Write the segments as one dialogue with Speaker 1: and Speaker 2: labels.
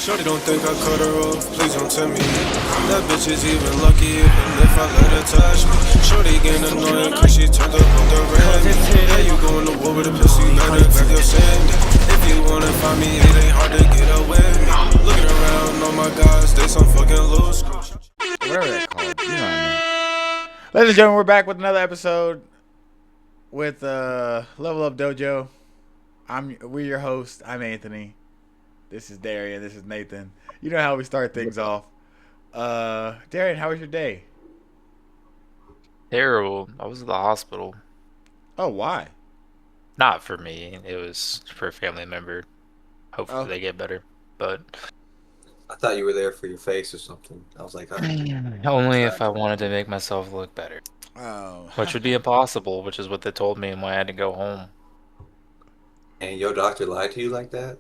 Speaker 1: Shorty don't think I cut her off, please don't tell me that bitch is even lucky even if I let her touch me. Shorty getting annoying cause she turned up on the Randy. Yeah, you going to war with a pussy, you better grab your sandy. If you wanna find me, it ain't hard to get up with me. Looking around, oh my gosh, they some fucking loose.
Speaker 2: Whatever that called. You know what I mean. Ladies and gentlemen, we're back with another episode with Level Up Dojo. We're your host. I'm Anthony. This is Darian. This is Nathan. You know how we start things off. Darian, how was your day?
Speaker 3: Terrible. I was at the hospital.
Speaker 2: Oh, why?
Speaker 3: Not for me. It was for a family member. Hopefully
Speaker 2: Oh,
Speaker 3: they get better. But
Speaker 4: I thought you were there for your face or something. I was like,
Speaker 3: only if I wanted to make myself look better.
Speaker 2: oh.
Speaker 3: Which would be impossible, which is what they told me when I had to go home.
Speaker 4: and your doctor lied to you like that?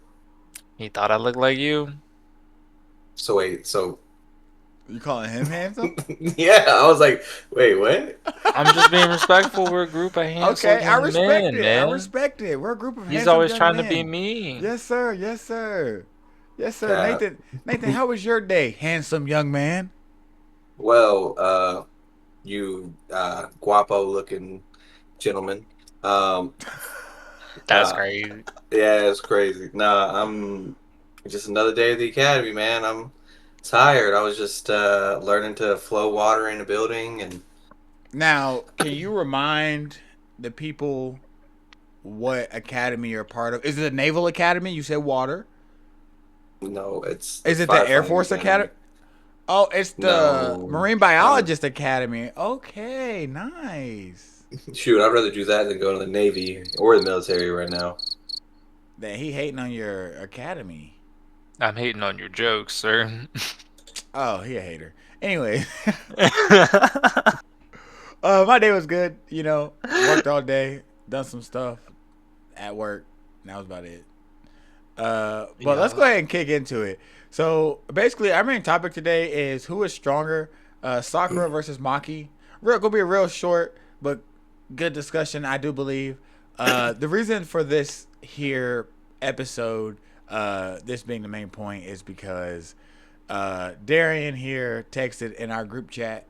Speaker 3: He thought I looked like you?
Speaker 4: So wait, so
Speaker 2: You calling him handsome?
Speaker 4: yeah, I was like, wait, what?
Speaker 3: I'm just being respectful. We're a group of handsome
Speaker 2: Okay, I
Speaker 3: young
Speaker 2: respect
Speaker 3: men,
Speaker 2: it.
Speaker 3: man.
Speaker 2: I respect it. We're a group of
Speaker 3: He's
Speaker 2: handsome
Speaker 3: always
Speaker 2: young
Speaker 3: trying
Speaker 2: men.
Speaker 3: to be me.
Speaker 2: Yes, sir. Yes, sir. Yes, sir.
Speaker 4: Yeah.
Speaker 2: Nathan, how was your day, handsome young man?
Speaker 4: Well, you guapo looking gentleman. Um,
Speaker 3: That's
Speaker 4: uh,
Speaker 3: crazy.
Speaker 4: yeah, it's crazy. Nah, I'm just another day at the academy, man. I'm tired. I was just learning to flow water in a building, and
Speaker 2: Now, can you remind the people what academy you're a part of? Is it a naval academy? You said water.
Speaker 4: no, it's
Speaker 2: Is it the Air
Speaker 4: firefighting
Speaker 2: Force Academy? Oh, it's the
Speaker 4: No,
Speaker 2: Marine
Speaker 4: um,
Speaker 2: Biologist Academy. Okay, nice.
Speaker 4: shoot, I'd rather do that than go to the Navy or the military right now.
Speaker 2: That he hating on your academy.
Speaker 3: I'm hating on your jokes, sir.
Speaker 2: Oh, he a hater. Anyway, my day was good. You know, worked all day, done some stuff at work. And that was about it. But let's go
Speaker 3: Yeah.
Speaker 2: ahead and kick into it. So basically, our main topic today is who is stronger, Sakura versus Maki. Gonna be a real short but good discussion, I do believe. The reason for this here episode, this being the main point, is because Darian here texted in our group chat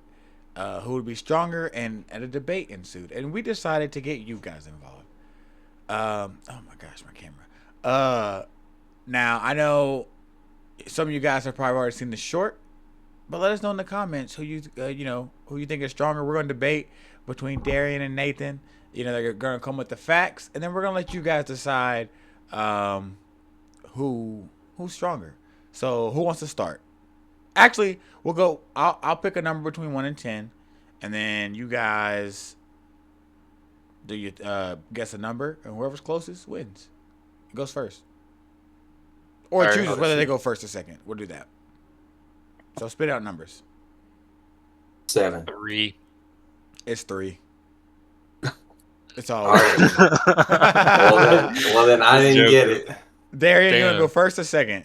Speaker 2: who would be stronger, and a debate ensued, and we decided to get you guys involved. Oh my gosh, my camera. Now I know some of you guys have probably already seen the short, but let us know in the comments who who you think is stronger. We're going to debate between Darian and Nathan. You know, they're going to come with the facts, and then we're going to let you guys decide who's stronger. So who wants to start? Actually, we'll go. I'll pick a number between 1 and 10, and then you guys do you guess a number, and whoever's closest wins. It goes first. Or
Speaker 3: Alright.
Speaker 2: chooses whether they go first or second. We'll do that. So spit out numbers.
Speaker 4: 7.
Speaker 3: 3.
Speaker 2: It's 3. It's all.
Speaker 4: All right. Well then, I didn't get it.
Speaker 2: Darian, you want to
Speaker 3: Damn.
Speaker 2: go first or second?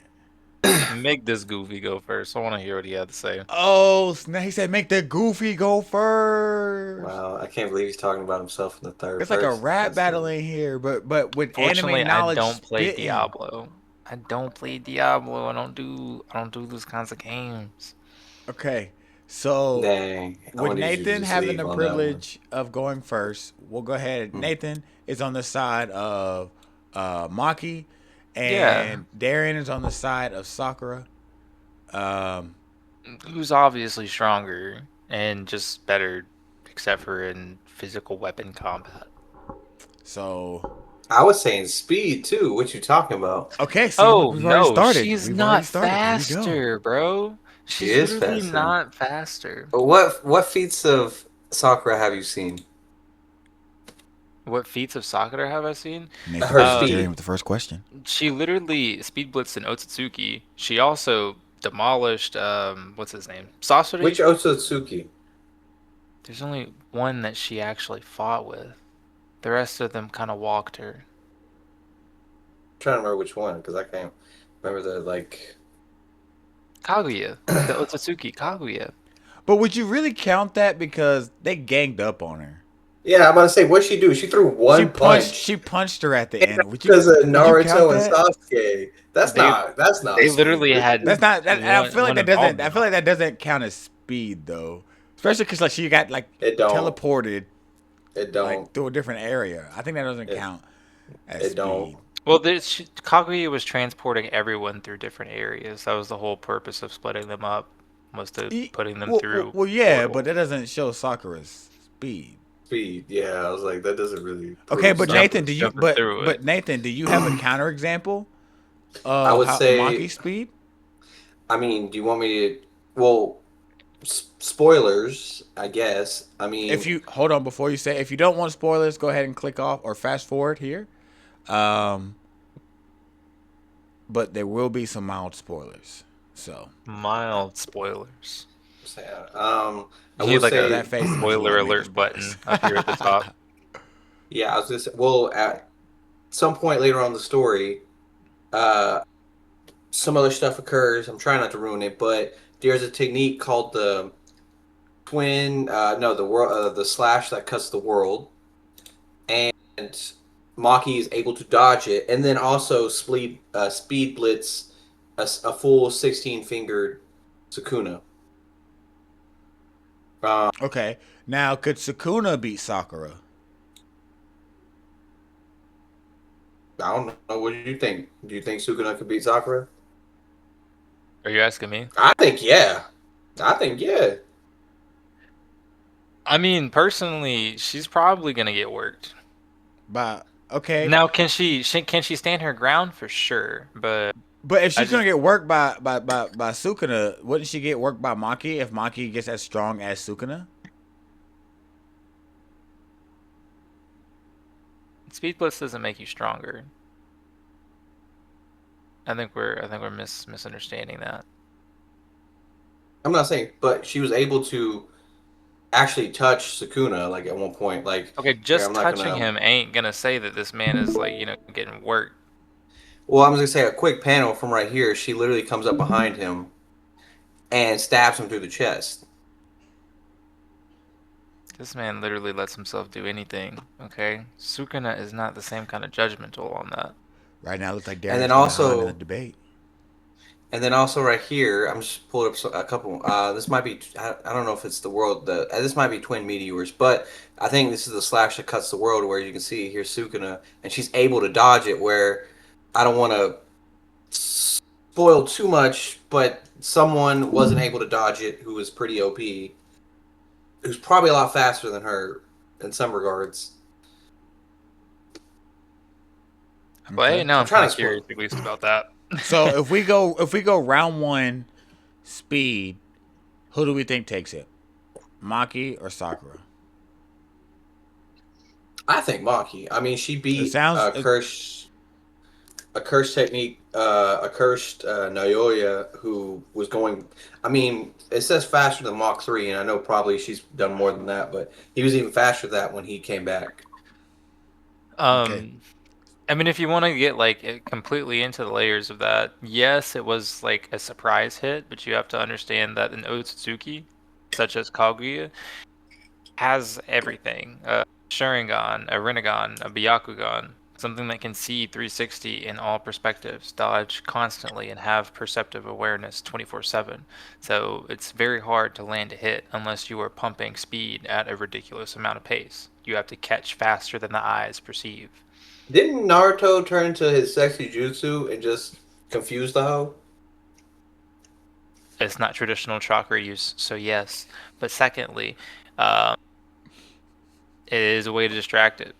Speaker 3: Make this goofy go first. I want to hear what he had to say.
Speaker 2: Oh, he said make the goofy go first.
Speaker 4: Wow, I can't believe he's talking about himself in the third.
Speaker 2: It's like a
Speaker 4: person.
Speaker 2: rap
Speaker 4: That's
Speaker 2: battle in here, but with
Speaker 3: Fortunately,
Speaker 2: anime
Speaker 3: I
Speaker 2: knowledge.
Speaker 3: don't play
Speaker 2: spitting.
Speaker 3: Diablo. I don't play Diablo. I don't do those kinds of games.
Speaker 2: Okay, so
Speaker 4: Dang. I
Speaker 2: with
Speaker 4: wanted you to
Speaker 2: Nathan
Speaker 4: just
Speaker 2: having
Speaker 4: leave
Speaker 2: the
Speaker 4: on that one.
Speaker 2: privilege of going first, we'll go ahead. Nathan is on the side of Maki, and
Speaker 3: Yeah.
Speaker 2: Darian is on the side of Sakura.
Speaker 3: Who's obviously stronger and just better, except for in physical weapon combat.
Speaker 2: So
Speaker 4: I was saying speed too. What you talking about?
Speaker 2: okay, see,
Speaker 3: Oh
Speaker 2: we've already
Speaker 3: no,
Speaker 2: started.
Speaker 3: she's
Speaker 2: We've
Speaker 3: not
Speaker 2: already started. Here we go.
Speaker 3: faster, bro.
Speaker 4: She
Speaker 3: She's
Speaker 4: is
Speaker 3: literally
Speaker 4: faster.
Speaker 3: not faster.
Speaker 4: But what feats of Sakura have you seen?
Speaker 3: What feats of Sakura have I seen?
Speaker 2: Nathan
Speaker 4: Her
Speaker 2: versus
Speaker 4: speed.
Speaker 2: Darian with the first question.
Speaker 3: She literally speed blitzed in Otsutsuki. She also demolished what's his name? Sasori.
Speaker 4: Which Otsutsuki?
Speaker 3: There's only one that she actually fought with. The rest of them kind of walked her.
Speaker 4: I'm trying to remember which one because I can't remember the
Speaker 3: Kaguya. The Otsutsuki Kaguya.
Speaker 2: But would you really count that because they ganged up on her?
Speaker 4: Yeah, I'm about to say, what'd she do? She threw one punch
Speaker 2: She punched her at the end.
Speaker 4: because of
Speaker 2: Would you count
Speaker 4: Naruto and
Speaker 2: that?
Speaker 4: Sasuke. That's
Speaker 3: They
Speaker 4: not
Speaker 3: they
Speaker 4: speed.
Speaker 3: literally had
Speaker 2: That's not. I
Speaker 3: one
Speaker 2: feel like
Speaker 3: one
Speaker 2: that doesn't. I
Speaker 3: involvement
Speaker 2: feel
Speaker 3: on
Speaker 2: like that doesn't count as speed though, especially because like she got like
Speaker 4: It don't.
Speaker 2: teleported
Speaker 4: It
Speaker 2: like
Speaker 4: don't.
Speaker 2: through a different area. I think that doesn't
Speaker 4: It,
Speaker 2: count as
Speaker 4: it don't.
Speaker 2: speed.
Speaker 3: Well, Kaguya was transporting everyone through different areas. That was the whole purpose of splitting them up, was to putting them through
Speaker 2: Yeah, but
Speaker 3: portals.
Speaker 2: that doesn't show Sakura's speed.
Speaker 4: Speed. Yeah, I was like, that doesn't really
Speaker 2: Okay,
Speaker 4: prove
Speaker 2: but
Speaker 3: Jumping,
Speaker 2: Nathan, do
Speaker 4: Sakura's.
Speaker 2: you?
Speaker 3: jumping through it.
Speaker 2: But Nathan, do you have a counterexample
Speaker 4: I
Speaker 2: of
Speaker 4: would
Speaker 2: how
Speaker 4: say,
Speaker 2: Maki's speed?
Speaker 4: I mean, do you want me to? Well, spoilers, I guess. I
Speaker 2: If
Speaker 4: mean,
Speaker 2: you hold on before you say, if you don't want spoilers, go ahead and click off or fast forward here. Um, but there will be some mild spoilers. So
Speaker 3: Mild spoilers.
Speaker 4: I
Speaker 3: You
Speaker 4: will
Speaker 3: need like a
Speaker 2: that
Speaker 4: say,
Speaker 2: face means you
Speaker 3: spoiler
Speaker 2: love making
Speaker 3: alert
Speaker 2: spoilers.
Speaker 3: button up here at the top.
Speaker 4: yeah, I was gonna say, well, at some point later on in the story, uh, some other stuff occurs. I'm trying not to ruin it, but there's a technique called the twin. No, the world, the slash that cuts the world, and Maki is able to dodge it, and then also speed blitz a full 16 fingered Sukuna. Um,
Speaker 2: Okay, now could Sukuna beat Sakura?
Speaker 4: I don't know. What do you think? Do you think Sukuna could beat Sakura?
Speaker 3: Are you asking me?
Speaker 4: I think yeah. I think yeah.
Speaker 3: I mean, personally, she's probably gonna get worked.
Speaker 2: But okay,
Speaker 3: Now, can she stand her ground for sure? But
Speaker 2: but if
Speaker 3: I
Speaker 2: she's gonna
Speaker 3: just
Speaker 2: get worked by Sukuna, wouldn't she get worked by Maki if Maki gets as strong as Sukuna?
Speaker 3: Speed Blitz doesn't make you stronger. I think we're misunderstanding that.
Speaker 4: I'm not saying, but she was able to actually touch Sukuna like at one point. Like
Speaker 3: Okay,
Speaker 4: here,
Speaker 3: just
Speaker 4: I'm not
Speaker 3: touching
Speaker 4: gonna.
Speaker 3: him ain't gonna say that this man is like, getting worked.
Speaker 4: Well, I'm just gonna say a quick panel from right here. She literally comes up behind him and stabs him through the chest.
Speaker 3: This man literally lets himself do anything, okay? Sukuna is not the same kind of judgmental on that.
Speaker 2: Right now, it looks like
Speaker 4: And then
Speaker 2: Darius behind in the
Speaker 4: also,
Speaker 2: debate.
Speaker 4: right here, I'm just pulling up a couple. This might be. I don't know if it's the world. This might be twin meteors, but I think this is the slash that cuts the world. Where you can see here's Sukuna, and she's able to dodge it. Where I don't want to spoil too much, but someone wasn't able to dodge it who was pretty OP, who's probably a lot faster than her in some regards.
Speaker 3: But hey,
Speaker 2: Okay.
Speaker 3: now
Speaker 4: I'm
Speaker 3: I'm kind
Speaker 4: trying
Speaker 3: of
Speaker 4: to spoil.
Speaker 3: curious at least about that.
Speaker 2: So if we go round one, speed, who do we think takes it? Maki or Sakura?
Speaker 4: I think Maki. I mean, she
Speaker 2: It
Speaker 4: beat
Speaker 2: sounds.
Speaker 4: a cursed technique, a cursed Naoya who was going. I mean, it says faster than Mach 3, and I know probably she's done more than that, but he was even faster than that when he came back.
Speaker 2: Okay.
Speaker 3: Um, I mean, if you want to get like completely into the layers of that, yes, it was like a surprise hit, but you have to understand that an Otsutsuki, such as Kaguya, has everything. A Sharingan, a Rinnegan, a Byakugan, something that can see 360 in all perspectives, dodge constantly, and have perceptive awareness 24/7. So it's very hard to land a hit unless you are pumping speed at a ridiculous amount of pace. You have to catch faster than the eyes perceive.
Speaker 4: Didn't Naruto turn to his sexy jutsu and just confuse the hoe?
Speaker 3: It's not traditional chakra use, so yes. But secondly, um, it is a way to distract it.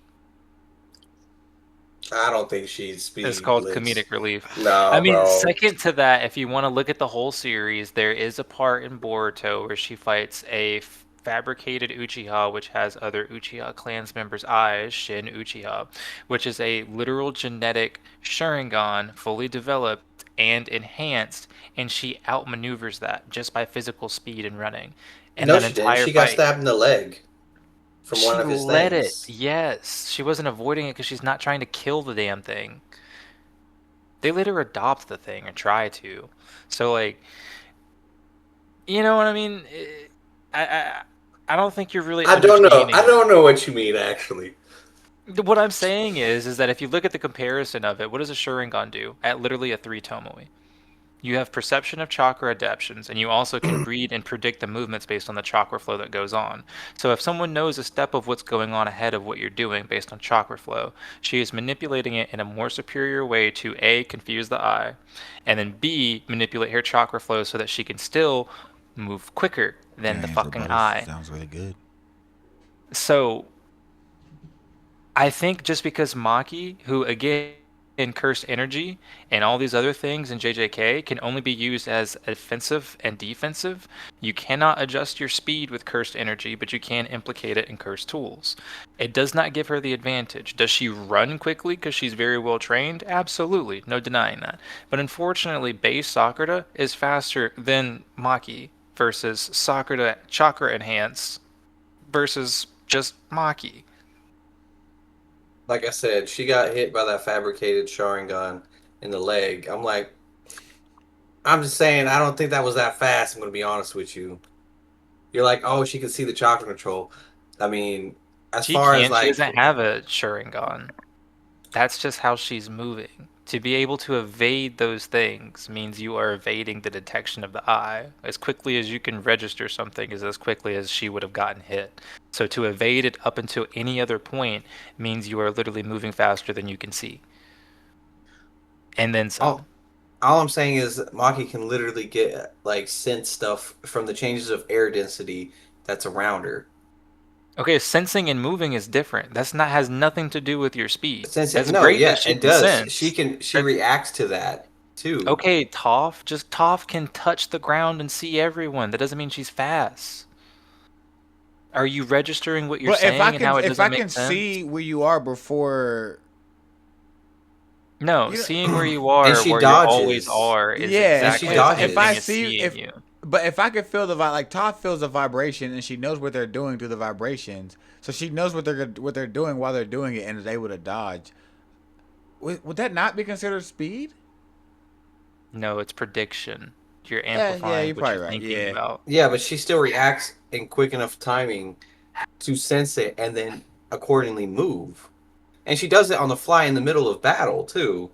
Speaker 4: I don't think she's
Speaker 3: It's
Speaker 4: speed
Speaker 3: called
Speaker 4: blitz.
Speaker 3: comedic relief. I
Speaker 4: No,
Speaker 3: mean,
Speaker 4: bro.
Speaker 3: second to that, if you want to look at the whole series, there is a part in Boruto where she fights a fabricated Uchiha, which has other Uchiha clans members' eyes, Shin Uchiha, which is a literal genetic Sharingan, fully developed and enhanced, and she outmaneuvers that just by physical speed and running. And
Speaker 4: No,
Speaker 3: that
Speaker 4: she didn't.
Speaker 3: entire
Speaker 4: She got
Speaker 3: fight,
Speaker 4: stabbed in the leg from one
Speaker 3: she
Speaker 4: of his
Speaker 3: let it.
Speaker 4: things.
Speaker 3: Yes, she wasn't avoiding it because she's not trying to kill the damn thing. They let her adopt the thing or try to. So like, you know what I mean? I I don't think you're really
Speaker 4: I don't know.
Speaker 3: understanding.
Speaker 4: I don't know what you mean, actually.
Speaker 3: What I'm saying is that if you look at the comparison of it, what does a Sharingan do at literally a 3 Tomoe? You have perception of chakra adaptions, and you also can read and predict the movements based on the chakra flow that goes on. So if someone knows a step of what's going on ahead of what you're doing based on chakra flow, she is manipulating it in a more superior way to A, confuse the eye, and then B, manipulate her chakra flow so that she can still move quicker than the
Speaker 2: Answer
Speaker 3: fucking
Speaker 2: both.
Speaker 3: eye.
Speaker 2: Sounds really good.
Speaker 3: So I think just because Maki, who again in Cursed Energy and all these other things in JJK can only be used as offensive and defensive, you cannot adjust your speed with Cursed Energy, but you can implicate it in Cursed Tools. It does not give her the advantage. Does she run quickly because she's very well trained? Absolutely, no denying that. But unfortunately, base Sakura is faster than Maki versus Sakura Chakra Enhance versus just Maki.
Speaker 4: Like I said, she got hit by that fabricated Sharingan in the leg. I'm just saying, I don't think that was that fast. I'm going to be honest with you. You're like, oh, she can see the chakra control. I mean, as
Speaker 3: She
Speaker 4: far as
Speaker 3: can't. She
Speaker 4: like,
Speaker 3: doesn't have a Sharingan. That's just how she's moving. To be able to evade those things means you are evading the detection of the eye. As quickly as you can register something is as quickly as she would have gotten hit. So to evade it up until any other point means you are literally moving faster than you can see. And then some.
Speaker 4: all I'm saying is Maki can literally get like sense stuff from the changes of air density that's around her.
Speaker 3: Okay, sensing and moving is different. That's not has nothing to do with your speed.
Speaker 4: Since it,
Speaker 3: That's
Speaker 4: no,
Speaker 3: great that
Speaker 4: yeah,
Speaker 3: she
Speaker 4: it
Speaker 3: can
Speaker 4: does. She
Speaker 3: sense.
Speaker 4: can she
Speaker 3: That's
Speaker 4: reacts to that too.
Speaker 3: okay, Toph can touch the ground and see everyone. That doesn't mean she's fast. Are you registering what you're
Speaker 2: But
Speaker 3: saying and how it
Speaker 2: if
Speaker 3: doesn't
Speaker 2: I
Speaker 3: make
Speaker 2: can
Speaker 3: sense?
Speaker 2: see where you are before
Speaker 3: No,
Speaker 2: you know,
Speaker 3: seeing where you
Speaker 4: And
Speaker 3: are,
Speaker 4: she
Speaker 3: where you always
Speaker 4: dodges.
Speaker 3: are, is
Speaker 2: yeah,
Speaker 4: And she
Speaker 3: exactly the same
Speaker 2: if I
Speaker 3: thing as
Speaker 4: dodges.
Speaker 2: see
Speaker 3: seeing
Speaker 2: if
Speaker 3: you.
Speaker 2: but if I can feel the like Todd feels the vibration and she knows what they're doing through the vibrations, so she knows what they're doing while they're doing it and is able to dodge. Would that not be considered speed?
Speaker 3: No, it's prediction. You're
Speaker 2: Yeah,
Speaker 3: amplifying
Speaker 2: you're
Speaker 3: what
Speaker 2: probably
Speaker 3: you're
Speaker 2: right.
Speaker 3: thinking
Speaker 2: Yeah.
Speaker 3: about.
Speaker 4: Yeah, but she still reacts in quick enough timing to sense it and then accordingly move. And she does it on the fly in the middle of battle too.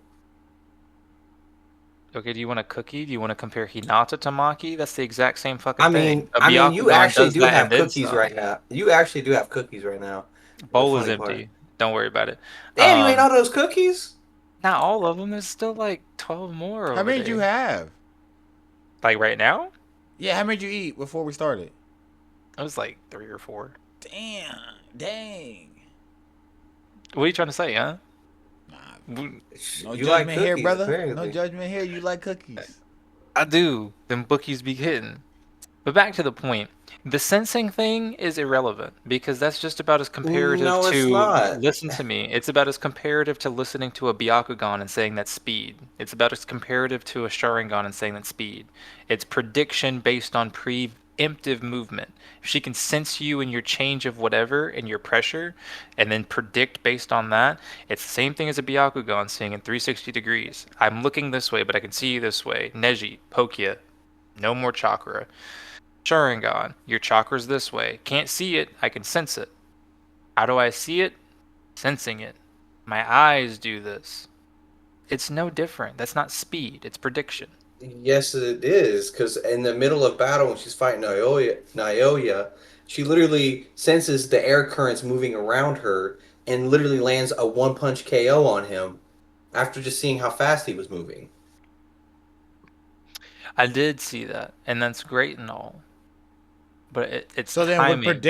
Speaker 3: Okay, do you want a cookie? Do you want to compare Hinata to Maki? That's the exact same fucking
Speaker 4: I
Speaker 3: thing.
Speaker 4: mean,
Speaker 3: A
Speaker 4: I mean, you
Speaker 3: Byakugan
Speaker 4: actually
Speaker 3: does
Speaker 4: do
Speaker 3: that and
Speaker 4: have
Speaker 3: then
Speaker 4: cookies
Speaker 3: some.
Speaker 4: right now. You actually do have cookies right now. The
Speaker 3: Bowl is
Speaker 4: funny part.
Speaker 3: empty. Don't worry about it.
Speaker 4: Damn, you ate
Speaker 3: Um,
Speaker 4: all those cookies?
Speaker 3: Not all of them. There's still like 12 more
Speaker 2: How
Speaker 3: over
Speaker 2: many did you
Speaker 3: there.
Speaker 2: have?
Speaker 3: Like right now?
Speaker 2: Yeah, how many did you eat before we started?
Speaker 3: It was like 3 or 4.
Speaker 2: Damn, dang.
Speaker 3: What are you trying to say, huh?
Speaker 2: Nah,
Speaker 3: W-
Speaker 2: no
Speaker 4: You like
Speaker 2: judgment here,
Speaker 4: cookies,
Speaker 2: brother. No
Speaker 4: apparently.
Speaker 2: judgment here. You like cookies.
Speaker 3: I do. Them bookies be hitting. But back to the point. The sensing thing is irrelevant because that's just about as comparative
Speaker 4: No, it's
Speaker 3: to
Speaker 4: not.
Speaker 3: listen to me. It's about as comparative to listening to a Byakugan and saying that's speed. It's about as comparative to a Sharingan and saying that's speed. It's prediction based on preemptive movement. If she can sense you and your change of whatever and your pressure and then predict based on that, it's the same thing as a Byakugan seeing in 360 degrees. I'm looking this way, but I can see you this way. Neji, Pokia, no more chakra. Sharingan, your chakra's this way. Can't see it, I can sense it. How do I see it? Sensing it. My eyes do this. It's no different. That's not speed, it's prediction.
Speaker 4: Yes, it is. Because in the middle of battle, when she's fighting Naoya, she literally senses the air currents moving around her and literally lands a one punch KO on him after just seeing how fast he was moving.
Speaker 3: I did see that, and that's great and all. But it's
Speaker 2: So then,
Speaker 3: timing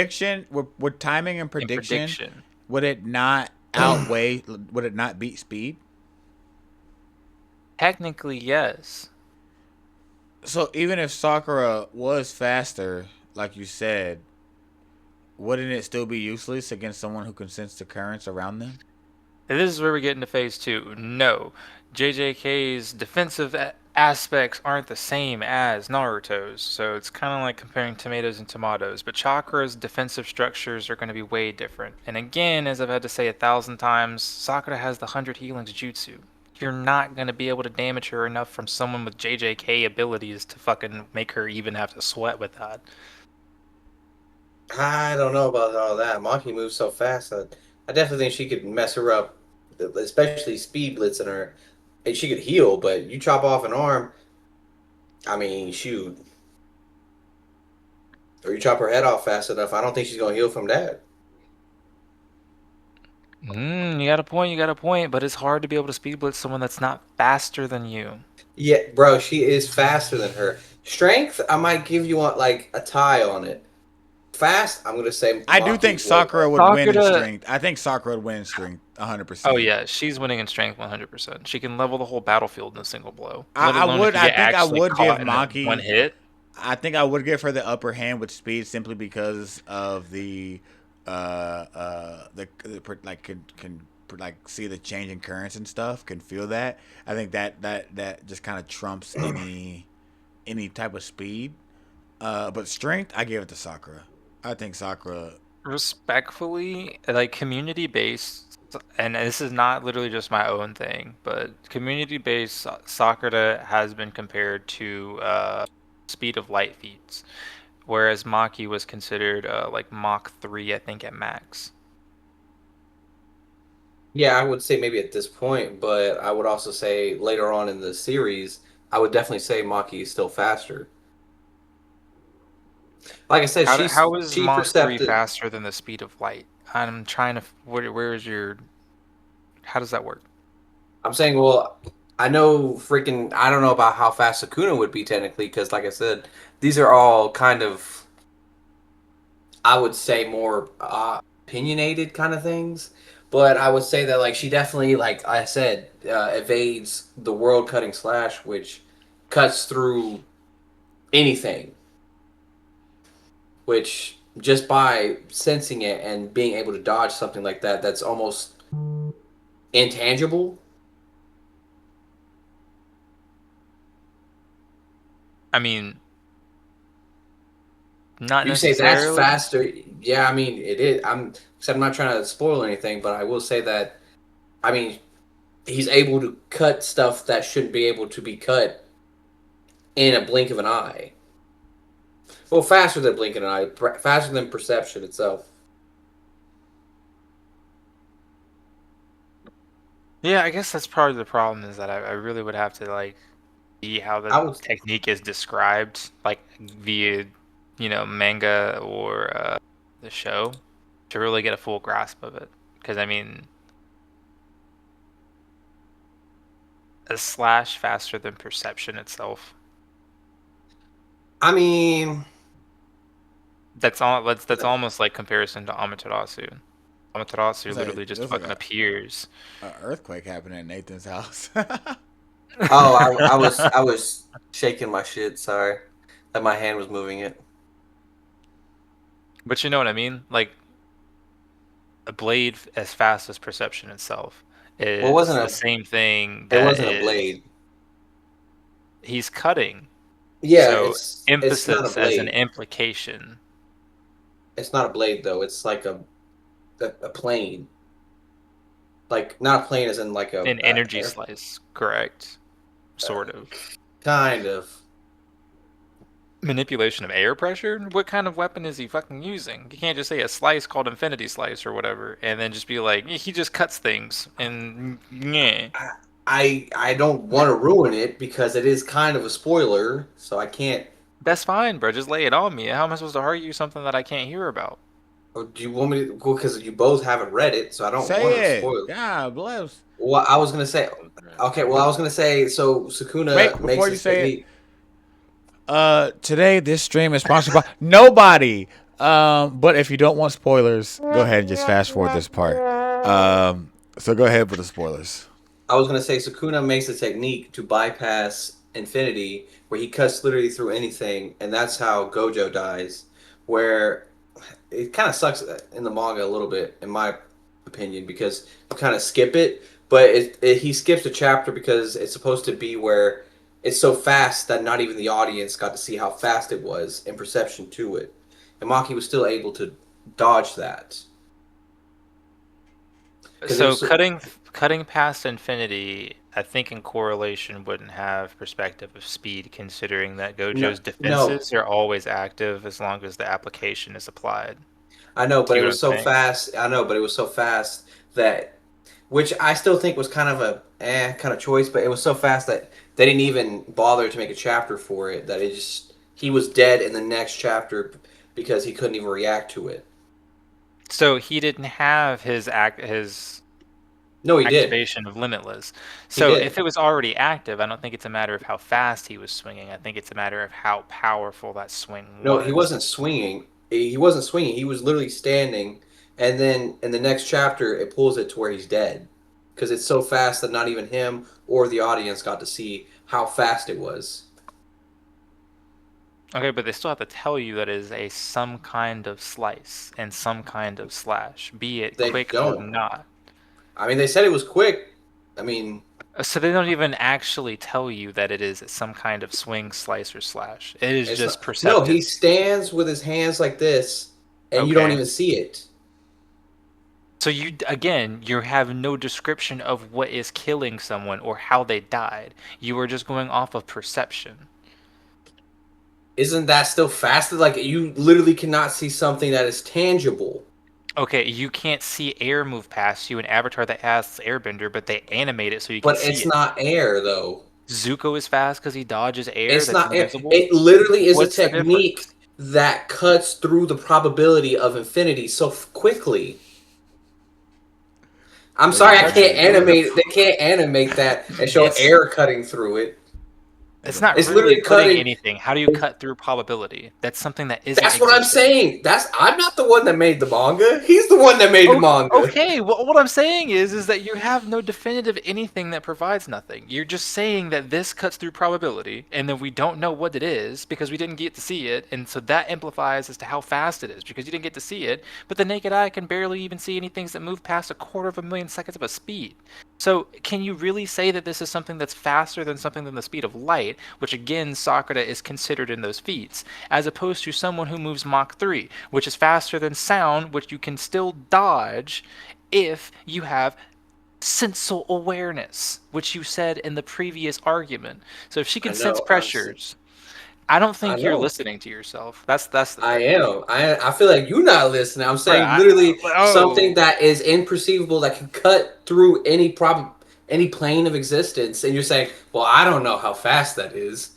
Speaker 2: with timing and
Speaker 3: and
Speaker 2: prediction,
Speaker 3: prediction.
Speaker 2: would it not outweigh? Would it not beat speed?
Speaker 3: Technically, yes.
Speaker 2: So even if Sakura was faster, like you said, wouldn't it still be useless against someone who can sense the currents around them?
Speaker 3: And this is where we get into phase 2. No, JJK's defensive aspects aren't the same as Naruto's, so it's kind of like comparing tomatoes and tomatoes. But Chakra's defensive structures are going to be way different. And again, as I've had to say 1,000 times, Sakura has the 100 healings jutsu. You're not going to be able to damage her enough from someone with JJK abilities to fucking make her even have to sweat with that.
Speaker 4: I don't know about all that. Maki moves so fast that I definitely think she could mess her up, especially speed blitzing her. And she could heal, but you chop off an arm. I mean, shoot, or you chop her head off fast enough. I don't think she's gonna heal from that.
Speaker 3: You got a point. You got a point. But it's hard to be able to speed blitz someone that's not faster than you.
Speaker 4: Yeah, bro, she is faster than her. Strength, I might give you like a tie on it. Fast, I'm gonna say
Speaker 2: I do think
Speaker 4: Maki's way
Speaker 2: Sakura
Speaker 4: faster.
Speaker 2: would win in
Speaker 3: Sakura.
Speaker 2: strength. I think Sakura would win in strength
Speaker 3: Oh
Speaker 2: 100%.
Speaker 3: yeah, she's winning in strength 100%. She can level the whole battlefield in a single blow. Let
Speaker 2: I
Speaker 3: alone if
Speaker 2: would.
Speaker 3: you
Speaker 2: I
Speaker 3: get
Speaker 2: think I
Speaker 3: actually
Speaker 2: would give
Speaker 3: caught in one
Speaker 2: Maki.
Speaker 3: hit.
Speaker 2: I think I would give her the upper hand with speed simply because of like can like see the change in currents and stuff. Can feel that. I think that just kind of trumps any type of speed. But strength, I give it to Sakura. I think Sakura.
Speaker 3: Respectfully, like community based, and this is not literally just my own thing, but community based Sakura has been compared to speed of light feats, whereas Maki was considered like Mach 3, I think, at max.
Speaker 4: Yeah, I would say maybe at this point, but I would also say later on in the series, I would definitely say Maki is still faster. Like I said,
Speaker 3: How is
Speaker 4: she
Speaker 3: Mach 3
Speaker 4: percepted.
Speaker 3: faster than the speed of light? I'm trying to. Where is your? How does that work?
Speaker 4: I'm saying, well, I know freaking. I don't know about how fast Sakuna would be technically, because like I said, these are all kind of, I would say, more opinionated kind of things. But I would say that like she definitely, like I said, evades the world cutting slash, which cuts through anything. Which just by sensing it and being able to dodge something like that, that's almost intangible.
Speaker 3: I mean, not
Speaker 4: You say that's
Speaker 3: necessarily.
Speaker 4: faster. Yeah, I mean it is. I'm not trying to spoil anything, but I will say that I mean he's able to cut stuff that shouldn't be able to be cut in a blink of an eye. Well, faster than blink of an eye, faster than perception itself.
Speaker 3: Yeah, I guess that's part of the problem is that I really would have to like see how the
Speaker 4: I was.
Speaker 3: technique is described, like via, manga or the show, to really get a full grasp of it. Because I mean, a slash faster than perception itself.
Speaker 4: I mean,
Speaker 3: That's all. That's almost like comparison to Amaterasu. Amaterasu
Speaker 2: It's like
Speaker 3: literally just
Speaker 2: there's like
Speaker 3: fucking appears.
Speaker 2: a earthquake happening at Nathan's house.
Speaker 4: oh, I was shaking my shit. Sorry, that my hand was moving it.
Speaker 3: But you know what I mean? Like a blade as fast as perception itself
Speaker 4: Well,
Speaker 3: is the same thing
Speaker 4: it
Speaker 3: that
Speaker 4: wasn't a
Speaker 3: is
Speaker 4: blade.
Speaker 3: he's cutting.
Speaker 4: Yeah,
Speaker 3: So
Speaker 4: it's not a
Speaker 3: emphasis as an
Speaker 4: blade.
Speaker 3: implication.
Speaker 4: It's not a blade though. It's like a plane. Like not a plane as in like
Speaker 3: An energy
Speaker 4: air,
Speaker 3: slice, correct?
Speaker 4: uh,
Speaker 3: Sort of.
Speaker 4: kind of.
Speaker 3: Manipulation of air pressure? What kind of weapon is he fucking using? You can't just say a slice called infinity slice or whatever, and then just be like, he just cuts things and yeah.
Speaker 4: I don't want to ruin it because it is kind of a spoiler, so I can't.
Speaker 3: That's fine, bro. Just lay it on me. How am I supposed to argue something that I can't hear about?
Speaker 4: Or do you want me to? Well, because you both haven't read it, so I don't want to
Speaker 2: Say it.
Speaker 4: spoil.
Speaker 2: God bless.
Speaker 4: Well, I was gonna say. Okay, well, I was gonna say. So Sukuna
Speaker 2: Wait,
Speaker 4: makes
Speaker 2: before you
Speaker 4: this
Speaker 2: say it,
Speaker 4: technique.
Speaker 2: today this stream is sponsored by nobody. But if you don't want spoilers, go ahead and just fast forward this part. So go ahead with the spoilers.
Speaker 4: I was gonna say Sukuna makes a technique to bypass infinity, where he cuts literally through anything, and that's how Gojo dies. Where it kind of sucks in the manga a little bit, in my opinion, because you kind of skip it. But he skips a chapter because it's supposed to be where it's so fast that not even the audience got to see how fast it was in perception to it. And Maki was still able to dodge that because it
Speaker 3: So
Speaker 4: was so,
Speaker 3: cutting past infinity I think in correlation wouldn't have perspective of speed, considering that
Speaker 4: No,
Speaker 3: Gojo's
Speaker 4: no,
Speaker 3: defenses are always active as long as the application is applied.
Speaker 4: I know,
Speaker 3: Do
Speaker 4: but
Speaker 3: you
Speaker 4: it
Speaker 3: get what
Speaker 4: was
Speaker 3: I'm
Speaker 4: so
Speaker 3: saying?
Speaker 4: fast. I know, but it was so fast that, which I still think was kind of a kind of choice, but it was so fast that they didn't even bother to make a chapter for it. That it just he was dead in the next chapter because he couldn't even react to it.
Speaker 3: So he didn't have his
Speaker 4: No, he did.
Speaker 3: activation of Limitless.
Speaker 4: He
Speaker 3: So if
Speaker 4: did.
Speaker 3: it was already active, I don't think it's a matter of how fast he was swinging. I think it's a matter of how powerful that swing
Speaker 4: No, he
Speaker 3: was.
Speaker 4: wasn't swinging. He wasn't swinging. He was literally standing, and then in the next chapter, it pulls it to where he's dead because it's so fast that not even him or the audience got to see how fast it was.
Speaker 3: Okay, but they still have to tell you that it is a some kind of slice and some kind of slash, be it
Speaker 4: They
Speaker 3: quick or
Speaker 4: don't.
Speaker 3: not.
Speaker 4: I mean, they said it was quick. I mean,
Speaker 3: So they don't even actually tell you that it is some kind of swing, slice, or slash. It is
Speaker 4: it's not.
Speaker 3: just
Speaker 4: No, he
Speaker 3: perceptive.
Speaker 4: stands with his hands like this, and you don't
Speaker 3: Okay.
Speaker 4: even see it.
Speaker 3: So you have no description of what is killing someone or how they died. You are just going off of perception.
Speaker 4: Isn't that still faster? Like you literally cannot see something that is tangible.
Speaker 3: Okay, you can't see air move past you in Avatar that has Airbender, but they animate it so you can
Speaker 4: But
Speaker 3: see
Speaker 4: it's
Speaker 3: it.
Speaker 4: not air though.
Speaker 3: Zuko is fast because he dodges air
Speaker 4: It's
Speaker 3: that's
Speaker 4: not air.
Speaker 3: invisible.
Speaker 4: It literally is a
Speaker 3: What's the
Speaker 4: technique
Speaker 3: difference?
Speaker 4: that cuts through the probability of infinity so quickly. I'm
Speaker 2: So you
Speaker 4: sorry, I
Speaker 3: Cuts
Speaker 4: can't
Speaker 2: saying
Speaker 3: through the.
Speaker 4: animate. They can't animate that and show
Speaker 3: It's
Speaker 4: air cutting through it.
Speaker 3: it's not
Speaker 4: It's
Speaker 3: really
Speaker 4: literally
Speaker 3: cutting
Speaker 4: cutting.
Speaker 3: anything. How do you cut through probability? That's something that isn't
Speaker 4: That's what I'm
Speaker 3: existing.
Speaker 4: saying. That's I'm not the one that made the manga. He's the one that made the manga.
Speaker 3: Okay, well, what I'm saying is that you have no definitive anything that provides nothing. You're just saying that this cuts through probability, and then we don't know what it is because we didn't get to see it, and so that amplifies as to how fast it is because you didn't get to see it. But the naked eye can barely even see anything that move past 250,000 seconds of a speed. So, can you really say that this is something that's faster than something than the speed of light, which again, Sakura is considered in those feats, as opposed to someone who moves Mach 3, which is faster than sound, which you can still dodge if you have sensal awareness, which you said in the previous argument. So, if she
Speaker 4: I
Speaker 3: can sense
Speaker 4: know.
Speaker 3: pressures, I don't
Speaker 4: I
Speaker 3: think you're
Speaker 4: know.
Speaker 3: listening to yourself. That's the
Speaker 4: I
Speaker 3: thing.
Speaker 4: am. I feel like you're not listening. I'm
Speaker 3: Bruh,
Speaker 4: saying literally something
Speaker 3: oh.
Speaker 4: that is imperceivable that can cut through any plane of existence, and you're saying, "Well, I don't know how fast that is."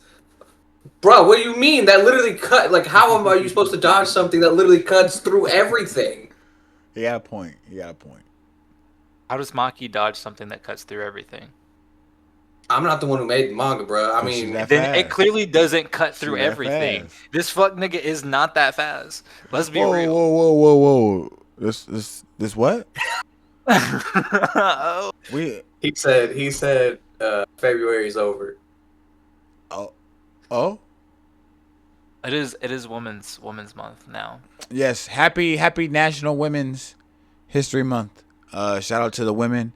Speaker 4: Bro, what do you mean? That literally cut. Like, how am I you supposed to dodge something that literally cuts through everything?
Speaker 2: you got a point. You got a point.
Speaker 3: How does Maki dodge something that cuts through everything?
Speaker 4: I'm not the one who made the manga, bro. I
Speaker 2: Cause she's
Speaker 4: mean,
Speaker 2: that
Speaker 3: Then it
Speaker 2: fast.
Speaker 3: clearly doesn't cut
Speaker 2: She
Speaker 3: through
Speaker 2: that
Speaker 3: everything.
Speaker 2: fast.
Speaker 3: This fuck nigga is not that fast. Let's be
Speaker 2: Whoa,
Speaker 3: real.
Speaker 2: whoa, whoa, whoa, whoa. This what?
Speaker 3: Oh.
Speaker 2: We
Speaker 4: he said February's over.
Speaker 2: oh oh
Speaker 3: It is women's month now.
Speaker 2: yes. Happy National Women's History Month. Shout out to the women.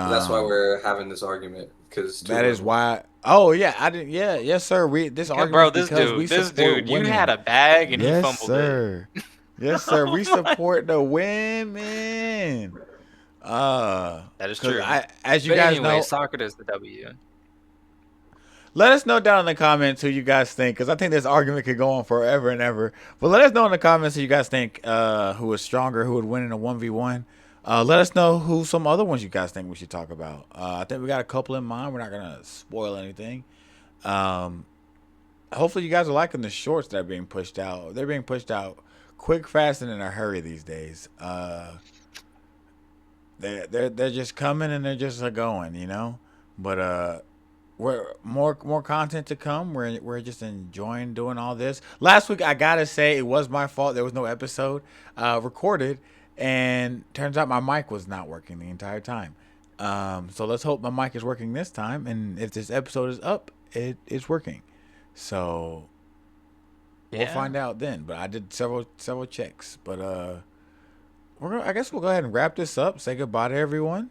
Speaker 4: That's why
Speaker 2: Um,
Speaker 4: we're having this argument because two
Speaker 2: that is
Speaker 4: women.
Speaker 2: why. Oh yeah, I didn't. Yeah, yes sir. This
Speaker 3: Okay,
Speaker 2: argument
Speaker 3: bro,
Speaker 2: is because we
Speaker 3: this
Speaker 2: support
Speaker 3: dude, you had
Speaker 2: women.
Speaker 3: a bag and he
Speaker 2: Yes
Speaker 3: fumbled it.
Speaker 2: sir. Yes sir. We
Speaker 3: Oh my.
Speaker 2: support the women.
Speaker 3: That is
Speaker 2: Cause
Speaker 3: true.
Speaker 2: as you
Speaker 3: But
Speaker 2: guys
Speaker 3: anyway,
Speaker 2: know,
Speaker 3: soccer does the W.
Speaker 2: let us know down in the comments who you guys think, because I think this argument could go on forever and ever. But let us know in the comments who you guys think who is stronger, who would win in a 1v1. Let us know who some other ones you guys think we should talk about. I think we got a couple in mind. We're not going to spoil anything. Hopefully you guys are liking the shorts that are being pushed out. They're being pushed out quick, fast, and in a hurry these days. They're just coming and they're just going, you know. But we're more content to come. We're just enjoying doing all this. Last week I gotta say it was my fault. There was no episode recorded, and turns out my mic was not working the entire time. So let's hope my mic is working this time, and if this episode is up, it is working. So we'll
Speaker 3: Yeah.
Speaker 2: find out then. But I did several checks. But I guess we'll go ahead and wrap this up. Say goodbye to everyone.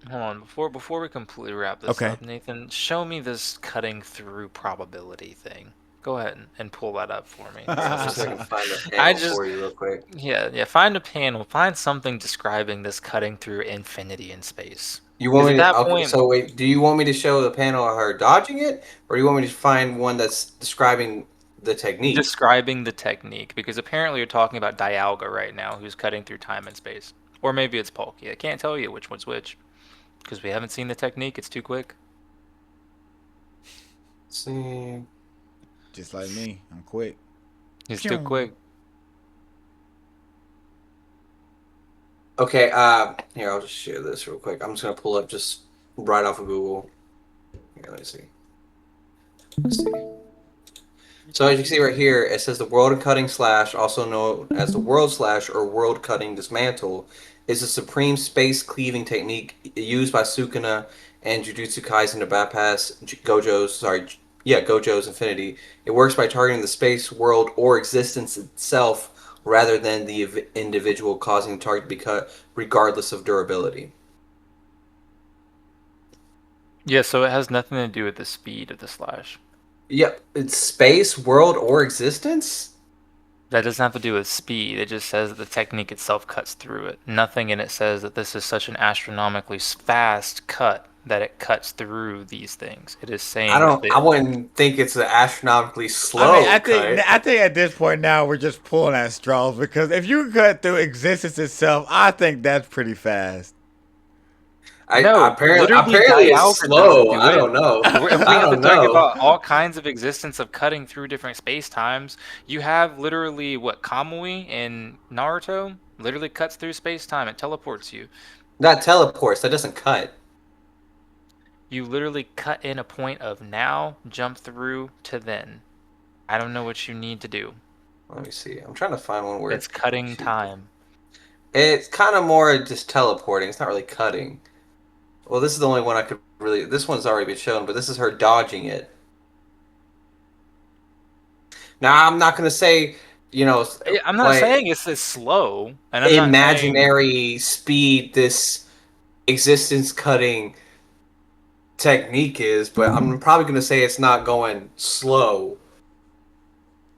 Speaker 3: Hold on, before we completely wrap this
Speaker 2: Okay.
Speaker 3: up, Nathan, show me this cutting through probability thing. Go ahead and pull that up for me.
Speaker 4: I'll see if I can find a
Speaker 3: I
Speaker 4: panel
Speaker 3: just
Speaker 4: for you real quick.
Speaker 3: yeah, find a panel, find something describing this cutting through infinity in space.
Speaker 4: You want
Speaker 3: Because
Speaker 4: me
Speaker 3: at
Speaker 4: to?
Speaker 3: that
Speaker 4: Okay,
Speaker 3: point,
Speaker 4: so wait. Do you want me to show the panel of her dodging it, or do you want me to find one that's describing the technique?
Speaker 3: describing the technique, because apparently you're talking about Dialga right now, who's cutting through time and space. Or maybe it's Palkia. I can't tell you which one's which, because we haven't seen the technique. It's too quick.
Speaker 4: Let's see.
Speaker 2: Just like me, I'm quick.
Speaker 3: It's too
Speaker 2: Pew.
Speaker 3: quick.
Speaker 4: Okay. Here I'll just share this real quick. I'm just gonna pull up just right off of Google. Here, let me see. Let's see. So as you can see right here, it says the World Cutting Slash, also known as the World Slash or World Cutting Dismantle, is a supreme space cleaving technique used by Sukuna and Jujutsu Kaisen to bypass Gojo's Infinity. It works by targeting the space, world, or existence itself rather than the individual, causing the target to be cut regardless of durability.
Speaker 3: Yeah, so it has nothing to do with the speed of the slash.
Speaker 4: Yep, it's space, world, or existence?
Speaker 3: That doesn't have to do with speed. It just says that the technique itself cuts through it. Nothing in it says that this is such an astronomically fast cut that it cuts through these things. It is saying that
Speaker 4: I wouldn't think it's an astronomically
Speaker 2: I mean,
Speaker 4: slow
Speaker 2: I think
Speaker 4: cut.
Speaker 2: I think at this point now we're just pulling at straws because if you cut through existence itself, I think that's pretty fast.
Speaker 3: no, literally
Speaker 4: Apparently it's
Speaker 3: Dialga doesn't
Speaker 4: slow.
Speaker 3: do
Speaker 4: I
Speaker 3: it.
Speaker 4: don't know.
Speaker 3: If we
Speaker 4: I
Speaker 3: have to
Speaker 4: don't
Speaker 3: talk
Speaker 4: know.
Speaker 3: about all kinds of existence of cutting through different space times, you have literally what Kamui in Naruto literally cuts through space time. It teleports you.
Speaker 4: That teleports. That doesn't cut.
Speaker 3: You literally cut in a point of now, jump through to then. I don't know what you need to do.
Speaker 4: Let me see. I'm trying to find one where
Speaker 3: It's cutting time.
Speaker 4: it's kind of more just teleporting. It's not really cutting. Well, this is the only one I could really. This one's already been shown, but this is her dodging it. Now, I'm not gonna say,
Speaker 3: I'm not
Speaker 4: what
Speaker 3: saying it's slow, and I'm not saying
Speaker 4: imaginary speed this existence cutting technique is, but I'm probably gonna say it's not going slow.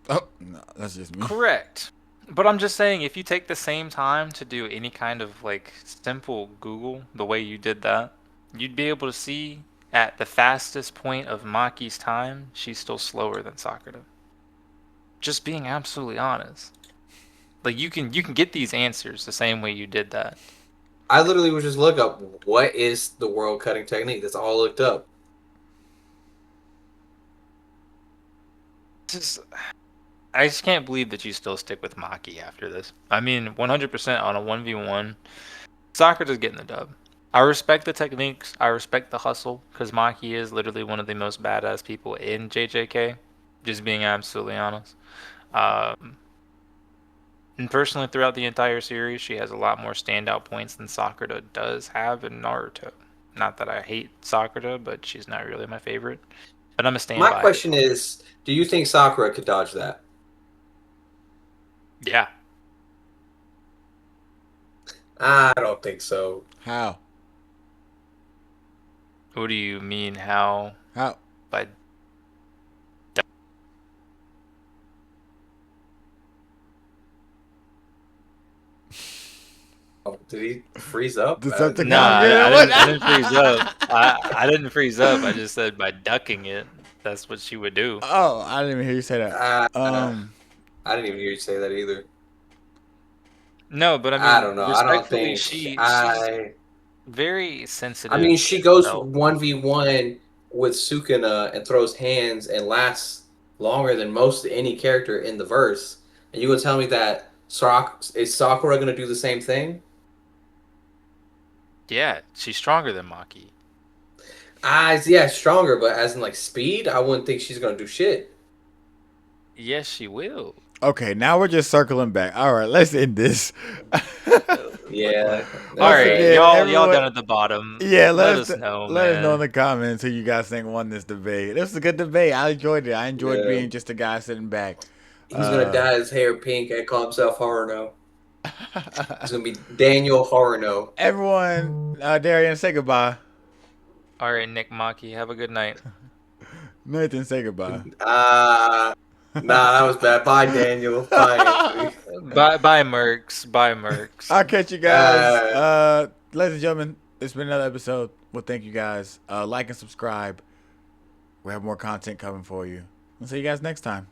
Speaker 2: Oh no, that's just me.
Speaker 3: correct. But I'm just saying, if you take the same time to do any kind of like simple Google the way you did that, you'd be able to see at the fastest point of Maki's time, she's still slower than Sakura. Just being absolutely honest. Like you can get these answers the same way you did that.
Speaker 4: I literally was just look up what is the world cutting technique. That's all I looked up.
Speaker 3: Just I just can't believe that you still stick with Maki after this. I mean, 100% on a 1v1, Sakura's getting the dub. I respect the techniques. I respect the hustle because Maki is literally one of the most badass people in JJK. Just being absolutely honest. Um, and personally, throughout the entire series, she has a lot more standout points than Sakura does have in Naruto. Not that I hate Sakura, but she's not really my favorite. But I'm a stand
Speaker 4: My
Speaker 3: by her.
Speaker 4: question is, do you think Sakura could dodge that?
Speaker 3: Yeah.
Speaker 4: I don't think so.
Speaker 2: How?
Speaker 3: What do you mean? How?
Speaker 2: How?
Speaker 3: By
Speaker 4: Oh, did he freeze up?
Speaker 2: Did something
Speaker 3: Nah,
Speaker 2: come?
Speaker 3: I didn't freeze up. I didn't freeze up. I just said by ducking it, that's what she would do.
Speaker 2: Oh, I didn't even hear you say that.
Speaker 4: I didn't even hear you say that either.
Speaker 3: No, but I mean,
Speaker 4: I don't know. I don't
Speaker 3: respectfully,
Speaker 4: think
Speaker 3: she's very sensitive.
Speaker 4: I mean, she
Speaker 3: to
Speaker 4: goes
Speaker 3: herself.
Speaker 4: 1v1 with Sukuna and throws hands and lasts longer than most any character in the verse. And you gonna tell me that is Sakura gonna do the same thing?
Speaker 3: Yeah, she's stronger than Maki.
Speaker 4: Yeah, stronger, but as in like speed, I wouldn't think she's gonna do shit.
Speaker 3: Yes, she will.
Speaker 2: Okay, now we're just circling back. All right, let's end this.
Speaker 4: Yeah.
Speaker 3: All right,
Speaker 2: again,
Speaker 3: y'all
Speaker 2: everyone-
Speaker 3: down at the bottom.
Speaker 2: Yeah,
Speaker 3: let us know,
Speaker 2: let us know
Speaker 3: man.
Speaker 2: in the comments who you guys think won this debate. This was a good debate. I enjoyed it. I enjoyed
Speaker 4: Yeah.
Speaker 2: being just a guy sitting back.
Speaker 4: He's gonna dye his hair pink and call himself Haruno. It's gonna be Daniel Haruno.
Speaker 2: Everyone, Darian, say goodbye.
Speaker 3: All right, Nick Maki, have a good night.
Speaker 2: Nathan, say goodbye.
Speaker 4: Nah, that was bad. Bye, Daniel. Bye, Anthony.
Speaker 3: Bye, Mercs. Bye, Mercs.
Speaker 2: I'll catch you guys. Ladies and gentlemen, it's been another episode. Well, thank you guys. Like and subscribe. We have more content coming for you. We'll see you guys next time.